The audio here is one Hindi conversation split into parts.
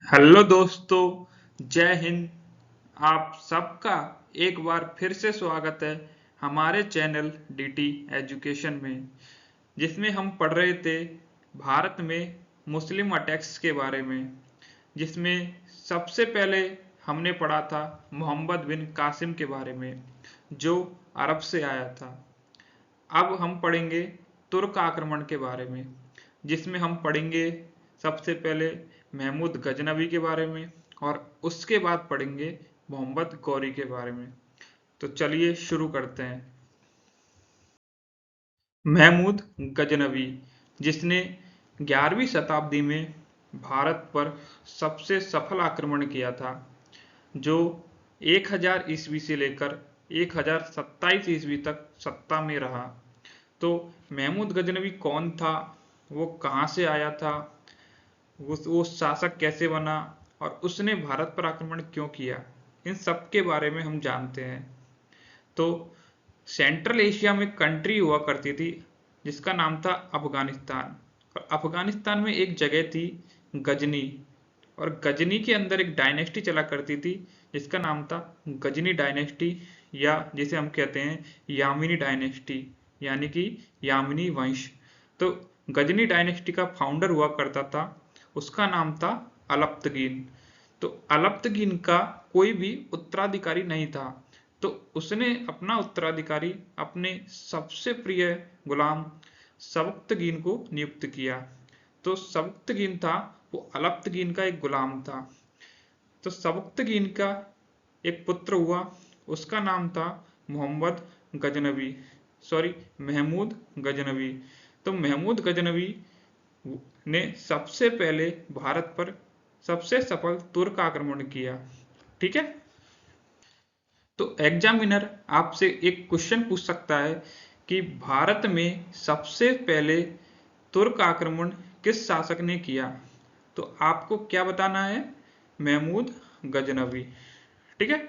हेलो दोस्तों, जय हिंद। आप सबका एक बार फिर से स्वागत है हमारे चैनल डीटी एजुकेशन में, जिसमें हम पढ़ रहे थे भारत में मुस्लिम अटैक्स के बारे में, जिसमें सबसे पहले हमने पढ़ा था मोहम्मद बिन कासिम के बारे में, जो अरब से आया था। अब हम पढ़ेंगे तुर्क आक्रमण के बारे में, जिसमें हम पढ़ेंगे सबसे पहले महमूद गजनवी के बारे में और उसके बाद पढ़ेंगे मोहम्मद गौरी के बारे में। तो चलिए शुरू करते हैं। महमूद गजनवी, जिसने 11वीं शताब्दी में भारत पर सबसे सफल आक्रमण किया था, जो 1000 ईस्वी से लेकर 1027 ईस्वी तक सत्ता में रहा। तो महमूद गजनवी कौन था, वो कहाँ से आया था, वो शासक कैसे बना और उसने भारत पर आक्रमण क्यों किया, इन सब के बारे में हम जानते हैं। तो सेंट्रल एशिया में कंट्री हुआ करती थी जिसका नाम था अफगानिस्तान, और अफगानिस्तान में एक जगह थी गजनी, और गजनी के अंदर एक डायनेस्टी चला करती थी जिसका नाम था गजनी डायनेस्टी, या जिसे हम कहते हैं यामिनी डायनेस्टी, यानी कि यामिनी वंश। तो गजनी डायनेस्टी का फाउंडर हुआ करता था, उसका नाम था अलप्तगीन। तो अलप्तगीन का कोई भी उत्तराधिकारी नहीं था, तो उसने अपना उत्तराधिकारी अपने सबसे प्रिय गुलाम सबक्तगीन को नियुक्त किया। तो सबक्तगीन था, वो अलप्तगीन का एक गुलाम था। तो सबक्तगीन का एक पुत्र हुआ, उसका नाम था मोहम्मद गजनवी, सॉरी महमूद गजनवी। तो महमूद गजनवी ने सबसे पहले भारत पर सबसे सफल तुर्क आक्रमण किया। ठीक है। तो एग्जामिनर आपसे एक क्वेश्चन पूछ सकता है कि भारत में सबसे पहले तुर्क आक्रमण किस शासक ने किया। तो आपको क्या बताना है? महमूद गजनवी। ठीक है।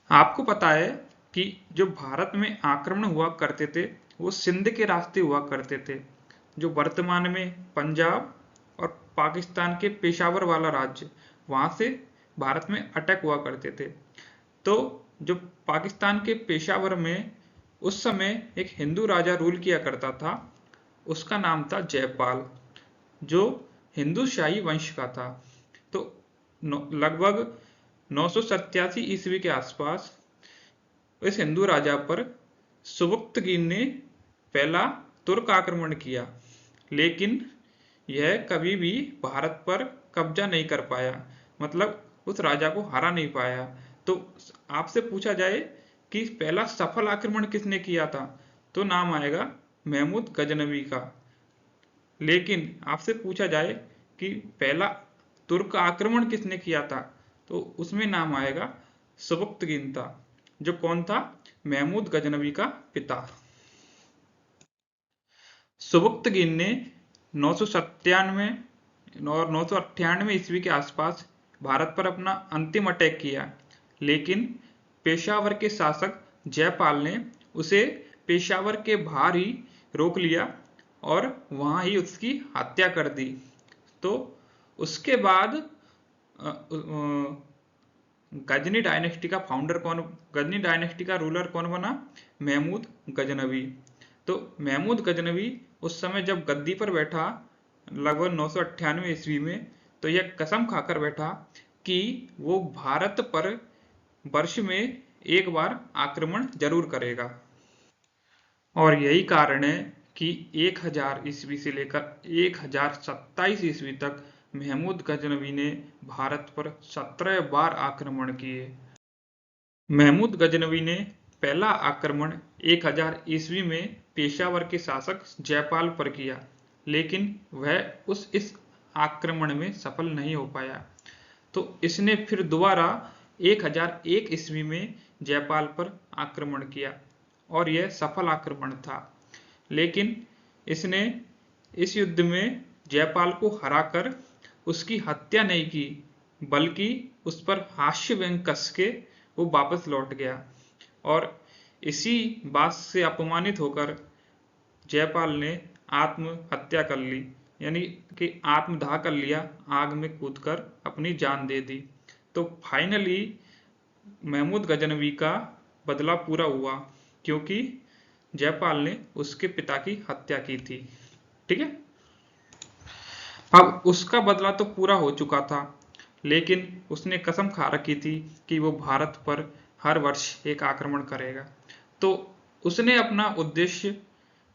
आपको पता है कि जो भारत में आक्रमण हुआ करते थे वो सिंध के रास्ते हुआ करते थे, जो वर्तमान में पंजाब और पाकिस्तान के पेशावर वाला राज्य, वहां से भारत में अटैक हुआ करते थे। तो जो पाकिस्तान के पेशावर में उस समय एक हिंदू राजा रूल किया करता था, उसका नाम था जयपाल, जो हिंदू शाही वंश का था। तो लगभग 987 ईस्वी के आसपास इस हिंदू राजा पर सुबुक्तगीन ने पहला तुर्क आक्रमण किया, लेकिन यह कभी भी भारत पर कब्जा नहीं कर पाया, मतलब उस राजा को हरा नहीं पाया। तो आपसे पूछा जाए कि पहला सफल आक्रमण किसने किया था, तो नाम आएगा महमूद गजनवी का। लेकिन आपसे पूछा जाए कि पहला तुर्क आक्रमण किसने किया था, तो उसमें नाम आएगा सुबुक्तगीन था, जो कौन था? महमूद गजनवी का पिता। सुबुक्तगीन ने 997 और 998 ईस्वी के आसपास भारत पर अपना अंतिम अटैक किया, लेकिन पेशावर के शासक जयपाल ने उसे पेशावर के बाहर ही रोक लिया और वहां ही उसकी हत्या कर दी। तो उसके बाद गजनी डायनेस्टी का फाउंडर कौन, गजनी डायनेस्टी का रूलर कौन बना? महमूद गजनवी। तो महमूद गजनवी उस समय जब गद्दी पर बैठा लगभग 998 ईस्वी में, तो यह कसम खाकर बैठा कि वो भारत पर वर्ष में एक बार आक्रमण जरूर करेगा। और यही कारण है कि 1000 ईस्वी से लेकर 1027 ईस्वी तक महमूद गजनवी ने भारत पर 17 बार आक्रमण किए। महमूद गजनवी ने पहला आक्रमण 1000 ईस्वी में पेशावर के शासक जयपाल पर किया, लेकिन वह इस आक्रमण में सफल नहीं हो पाया। तो इसने फिर दोबारा 1001 ईस्वी में जयपाल पर आक्रमण किया, और यह सफल आक्रमण था। लेकिन इसने इस युद्ध में जयपाल को हराकर उसकी हत्या नहीं की, बल्कि उस पर हास्य व्यंग कस के वो वापस लौट गया, और इसी बात से अपमानित होकर जयपाल ने आत्महत्या कर ली। यानी कि आत्मदाह कर लिया, आग में कूदकर अपनी जान दे दी। तो फाइनली महमूद गजनवी का बदला पूरा हुआ, क्योंकि जयपाल ने उसके पिता की हत्या की थी। ठीक है, अब उसका बदला तो पूरा हो चुका था, लेकिन उसने कसम खा रखी थी कि वो भारत पर हर वर्ष एक आक्रमण करेगा। तो उसने अपना उद्देश्य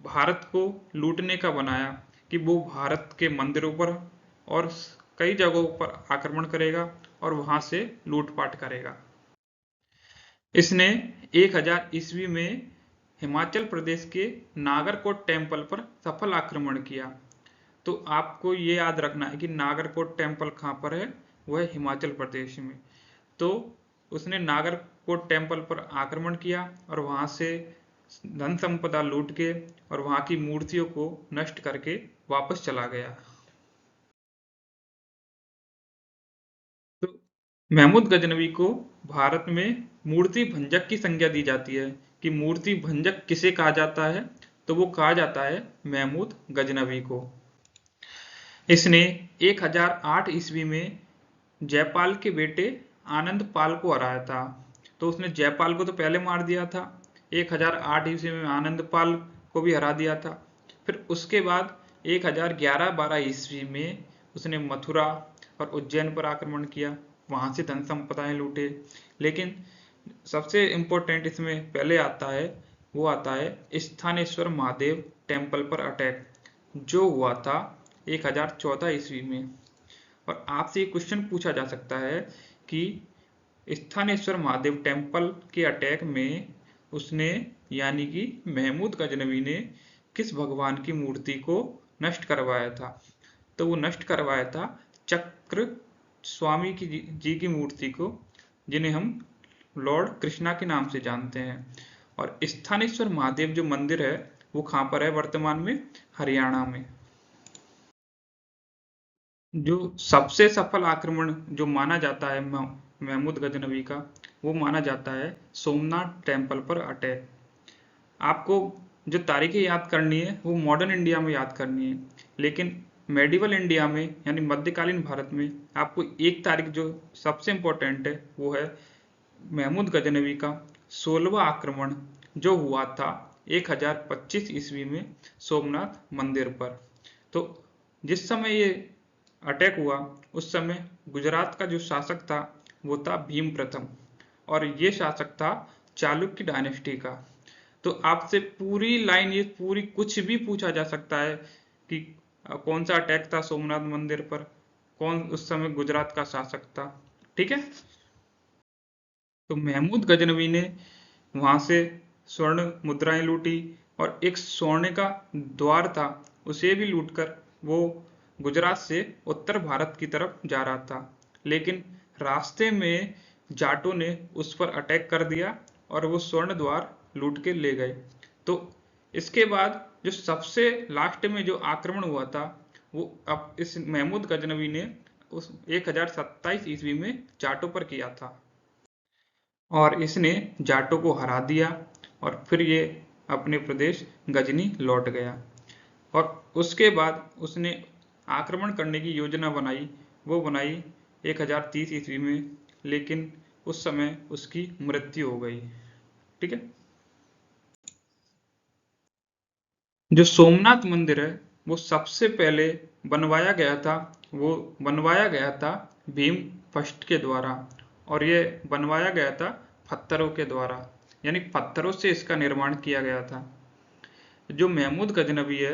भारत को लूटने का बनाया कि वो भारत के मंदिरों पर और कई जगहों पर आक्रमण करेगा और वहां से लूटपाट करेगा। इसने 1000 ईस्वी में हिमाचल प्रदेश के नागरकोट टेम्पल पर सफल आक्रमण किया। तो आपको ये याद रखना है कि नागरकोट टेम्पल कहाँ पर है, वह हिमाचल प्रदेश में। तो उसने नागरकोट टेम्पल पर आक्रमण किया और वहां से धन संपदा लूट के और वहां की मूर्तियों को नष्ट करके वापस चला गया। तो महमूद गजनवी को भारत में मूर्ति भंजक की संज्ञा दी जाती है कि मूर्ति भंजक किसे कहा जाता है, तो वो कहा जाता है महमूद गजनवी को। इसने 1008 ईस्वी में जयपाल के बेटे आनंद पाल को हराया था। तो उसने जयपाल को तो पहले मार दिया था, 1008 ईस्वी में आनंद पाल को भी हरा दिया था। फिर उसके बाद 1011-12 ईस्वी में उसने मथुरा और उज्जैन पर आक्रमण किया, वहां से धन संपदाएं लूटे। लेकिन सबसे इंपॉर्टेंट इसमें पहले आता है, वो आता है स्थानेश्वर महादेव टेम्पल पर अटैक, जो हुआ था 1014 ईस्वी में। और आपसे ये क्वेश्चन पूछा जा सकता है कि स्थानेश्वर महादेव टेम्पल के अटैक में उसने यानी कि महमूद गजनवी ने किस भगवान की मूर्ति को नष्ट करवाया था, तो वो नष्ट करवाया था चक्र स्वामी जी की मूर्ति को, जिन्हें हम लॉर्ड कृष्णा के नाम से जानते हैं। और स्थानेश्वर महादेव जो मंदिर है वो कहाँ पर है वर्तमान में, हरियाणा में। जो सबसे सफल आक्रमण जो माना जाता है महमूद गजनवी का, वो माना जाता है सोमनाथ टेम्पल पर अटैक। आपको जो तारीखें याद करनी है वो मॉडर्न इंडिया में याद करनी है, लेकिन मेडिवल इंडिया में यानी मध्यकालीन भारत में आपको एक तारीख जो सबसे इंपॉर्टेंट है वो है महमूद गजनवी का 16वां आक्रमण, जो हुआ था 1025 ईस्वी में सोमनाथ मंदिर पर। तो जिस समय ये अटैक हुआ उस समय गुजरात का जो शासक था वो था भीम प्रथम, और ये शासक था चालुक्य डायनेस्टी का। तो आपसे पूरी लाइन ये पूरी कुछ भी पूछा जा सकता है कि कौन सा अटैक था सोमनाथ मंदिर पर, कौन उस समय गुजरात का शासक था। ठीक है, तो महमूद गजनवी ने वहां से स्वर्ण मुद्राएं लूटी और एक सोने का द्वार था उसे भी लूटकर वो गुजरात से उत्तर भारत की तरफ जा रहा था। लेकिन रास्ते में जाटों ने उस पर अटैक कर दिया और वो स्वर्ण द्वार लूट के ले गए। तो इसके बाद जो सबसे लास्ट में जो आक्रमण हुआ था वो अब इस महमूद गजनवी ने उस 1027 ईस्वी में जाटों पर किया था, और इसने जाटों को हरा दिया और फिर ये अपने प्रदेश गजनी लौट गया। और उसके बाद उसने आक्रमण करने की योजना बनाई, वो बनाई 1030 ईस्वी में, लेकिन उस समय उसकी मृत्यु हो गई। ठीक है, जो सोमनाथ मंदिर है वो सबसे पहले बनवाया गया था, वो बनवाया गया था भीम फर्स्ट के द्वारा, और ये बनवाया गया था पत्थरों के द्वारा, यानी पत्थरों से इसका निर्माण किया गया था। जो महमूद गजनवी है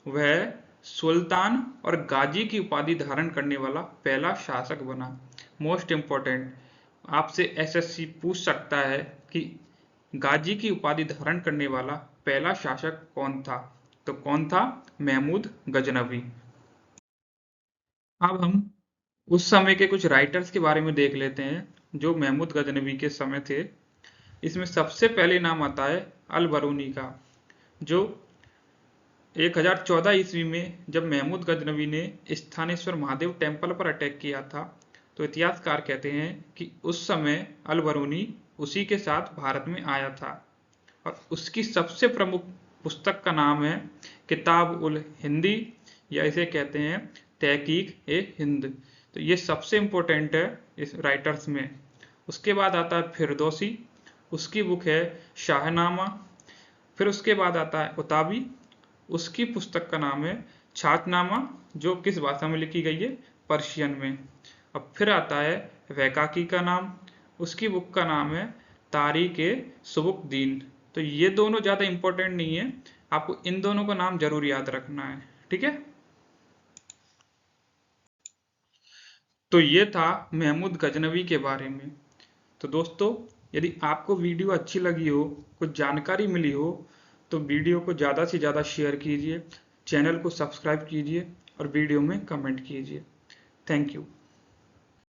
वह सुल्तान और गाजी की उपाधि धारण करने वाला पहला शासक बना। मोस्ट इंपॉर्टेंट, आपसे एसएससी पूछ सकता है कि गाजी की उपाधि धारण करने वाला पहला शासक कौन था, तो कौन था, महमूद गजनवी। अब हम उस समय के कुछ राइटर्स के बारे में देख लेते हैं जो महमूद गजनवी के समय थे। इसमें सबसे पहले नाम आता है अल बरूनी का, जो 1014 ईस्वी में जब महमूद गजनवी ने स्थानेश्वर महादेव टेम्पल पर अटैक किया था, तो इतिहासकार कहते हैं कि उस समय अल बरूनी उसी के साथ भारत में आया था, और उसकी सबसे प्रमुख पुस्तक का नाम है किताब उल हिंदी, या इसे कहते हैं तहकीक-ए-हिंद। तो ये सबसे इम्पोर्टेंट है इस राइटर्स में। उसके बाद आता है फिरदौसी, उसकी बुक है शाहनामा। फिर उसके बाद आता है उताबी, उसकी पुस्तक का नाम है छाछनामा, जो किस भाषा में लिखी गई है, पर्शियन में। अब फिर आता है वैकाकी का नाम, उसकी बुक का नाम है तारीख-ए-सुबुक-दीन। तो ये दोनों ज़्यादा इंपॉर्टेंट नहीं है, आपको इन दोनों का नाम जरूर याद रखना है, ठीक है। तो ये था महमूद गजनवी के बारे में। तो दोस्तों, यदि आपको वीडियो अच्छी लगी हो, कुछ जानकारी मिली हो, तो वीडियो को ज़्यादा से ज़्यादा शेयर कीजिए, चैनल को सब्सक्राइब कीजिए और वीडियो में कमेंट कीजिए। Thank you.